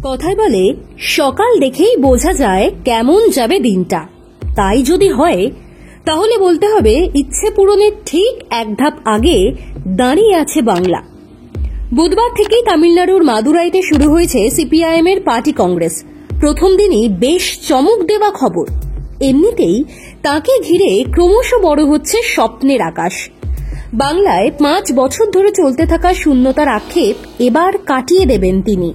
কথায় বলে সকাল দেখেই বোঝা যায় কেমন যাবে দিনটা। তাই যদি হয় তাহলে বলতে হবে ইচ্ছে পূরণের ঠিক এক ধাপ আগে দাঁড়িয়ে আছে বাংলা। বুধবার থেকেই তামিলনাড়ুর মাদুরাইতে শুরু হয়েছে সিপিআইএম এর পার্টি কংগ্রেস। প্রথম দিনই বেশ চমক দেওয়া খবর। এমনিতেই তাকে ঘিরে ক্রমশ বড় হচ্ছে স্বপ্নের আকাশ। বাংলায় 5 বছর ধরে চলতে থাকা শূন্যতার আক্ষেপ এবার কাটিয়ে দেবেন তিনি।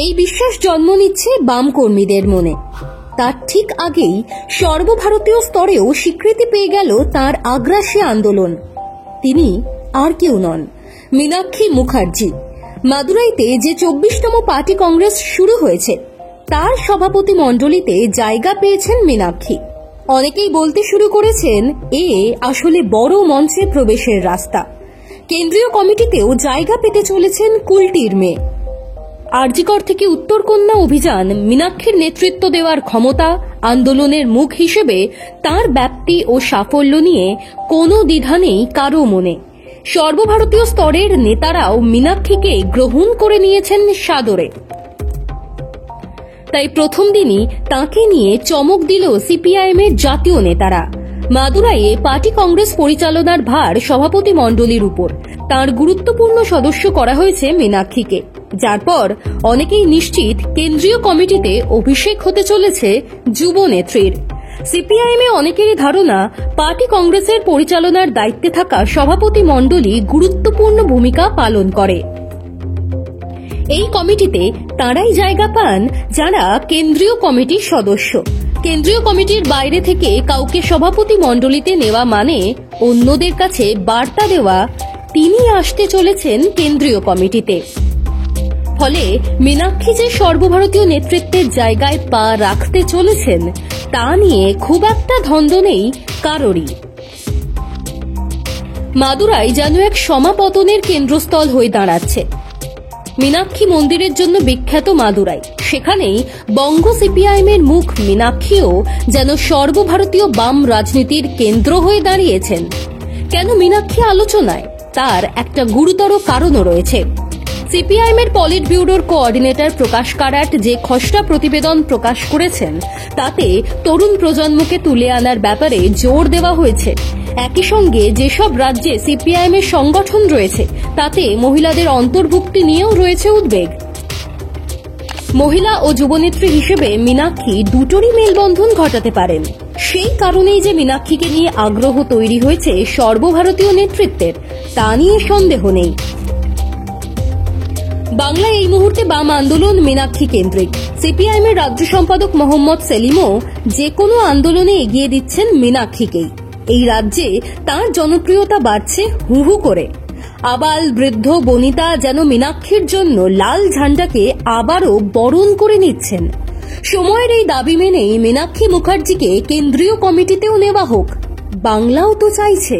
এই বিশ্বাস জন্ম নিচ্ছে বাম কর্মীদের মনে। তার ঠিক আগেই সর্বভারতীয় স্তরেও স্বীকৃতি পেয়ে গেল তার আগ্রাসী আন্দোলন। তিনি আর কেউ নন, মীনাক্ষী মুখার্জি। মাদুরাইতে যে 24তম পার্টি কংগ্রেস শুরু হয়েছে তার সভাপতি মণ্ডলীতে জায়গা পেয়েছেন মীনাক্ষী। অনেকেই বলতে শুরু করেছেন এ আসলে বড় মঞ্চে প্রবেশের রাস্তা। কেন্দ্রীয় কমিটিতেও জায়গা পেতে চলেছেন কুলটির মেয়ে। আরজিকর থেকে উত্তরকন্যা অভিযান মীনাক্ষীর নেতৃত্ব দেওয়ার ক্ষমতা, আন্দোলনের মুখ হিসেবে তার ব্যাপ্তি ও সাফল্য নিয়ে কোনো দ্বিধা নেই কারো মনে। সর্বভারতীয় স্তরের নেতারাও মীনাক্ষীকে গ্রহণ করে নিয়েছেন সাদরে। তাই প্রথম দিনই তাঁকে নিয়ে চমক দিল সিপিআইএম এর জাতীয় নেতারা। মাদুরাইয়ে পার্টি কংগ্রেস পরিচালনার ভার সভাপতি মণ্ডলীর উপর। তার গুরুত্বপূর্ণ সদস্য করা হয়েছে মীনাক্ষীকে, যার পর অনেকেই নিশ্চিত কেন্দ্রীয় কমিটিতে অভিষেক হতে চলেছে যুব নেত্রীর। সিপিআইএমে অনেকেরই ধারণা পার্টি কংগ্রেসের পরিচালনার দায়িত্বে থাকা সভাপতি মণ্ডলী গুরুত্বপূর্ণ ভূমিকা পালন করে। এই কমিটিতে তারাই জায়গা পান যারা কেন্দ্রীয় কমিটির সদস্য। কেন্দ্রীয় কমিটির বাইরে থেকে কাউকে সভাপতি মণ্ডলীতে নেওয়া মানে অন্যদের কাছে বার্তা দেওয়া তিনি আসতে চলেছেন কেন্দ্রীয় কমিটিতে। ফলে মীনাক্ষী যে সর্বভারতীয় নেতৃত্বের জায়গায় পা রাখতে চলেছেন তা নিয়ে খুব একটা ধন্দ নেই কারোরই। মাদুরাই যেন এক সমাপতনের কেন্দ্রস্থল হয়ে দাঁড়াচ্ছে। মীনাক্ষী মন্দিরের জন্য বিখ্যাত মাদুরাই, সেখানেই বঙ্গ সিপিআইএম এর মুখ মীনাক্ষীও যেন সর্বভারতীয় বাম রাজনীতির কেন্দ্র হয়ে দাঁড়িয়েছেন। কেন মীনাক্ষী আলোচনায়? তার একটা গুরুতর কারণও রয়েছে। সিপিআইএম এর পলিট ব্যুরোর কোঅর্ডিনেটর প্রকাশ কারাট যে খসড়া প্রতিবেদন প্রকাশ করেছেন তাতে তরুণ প্রজন্মকে তুলে আনার ব্যাপারে জোর দেওয়া হয়েছে। একই সঙ্গে যেসব রাজ্যে সিপিআইএম এর সংগঠন রয়েছে তাতে মহিলাদের অন্তর্ভুক্তি নিয়েও রয়েছে উদ্বেগ। মহিলা ও যুবনেত্রী হিসেবে মীনাক্ষী দুটোরই মেলবন্ধন ঘটাতে পারেন। সেই কারণেই যে মীনাক্ষীকে নিয়ে আগ্রহ তৈরি হয়েছে সর্বভারতীয় নেতৃত্বের, তা নিয়ে সন্দেহ নেই। বাংলায় এই মুহূর্তে বাম আন্দোলন মীনাক্ষী কেন্দ্রিক। সিপিআইএম এর রাজ্য সম্পাদক মোহাম্মদ সেলিমও যে কোনো আন্দোলনে এগিয়ে দিচ্ছেন মীনাক্ষীকেই। এই রাজ্যে তার জনপ্রিয়তা বাড়ছে হু হু করে। আবাল বৃদ্ধ বনিতা যেন মীনাক্ষীর জন্য লাল ঝান্ডাকে আবারও বরণ করে নিচ্ছেন। সময়ের এই দাবি মেনেই মীনাক্ষী মুখার্জিকে কেন্দ্রীয় কমিটিতেও নেওয়া হোক, বাংলাও তো চাইছে।